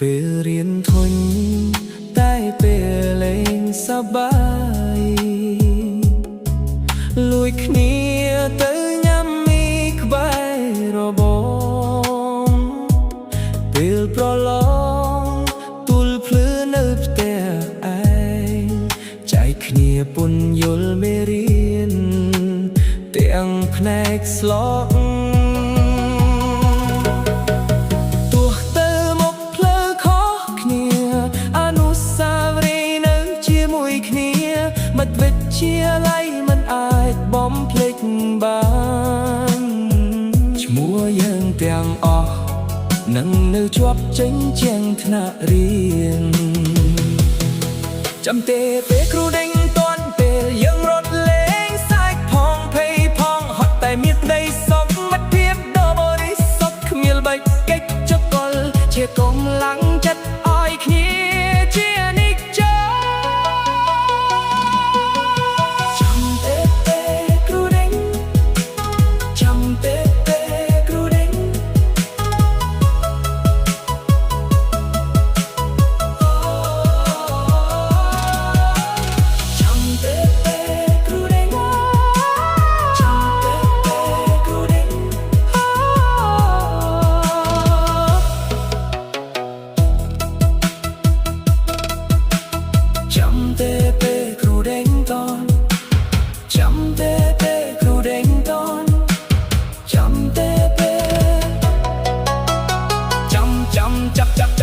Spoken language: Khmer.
ពេលរៀនធុញតែពេលលេងសប្បាយលួយគ្នាទៅញ៉ាំមីក្បែររបងពេលប្រឡងទូលភ្លឺនៅផ្ទះឯងចែកគ្នាពន្យល់មេរៀនទាំងផ្នែកស្លកមិត្តវិទ្យាល័យមិនអាចបំភ្លេចបានឈ្មោះយើងទាំងអស់នឹងនៅជាប់ចេញជាងថ្នាក់រៀនចាំទេពេលគ្រូដេញតាន់ពេលយើងរត់លេងសាច់ផងភ័យផងហត់តែមានក្តីសុខមិត្តភាពដ៏បរិសុទ្ធគ្មានបែកកិច្ចចកលជាកម្លាំងចិត្តឲ្យគ្នាជានិច្ចจับ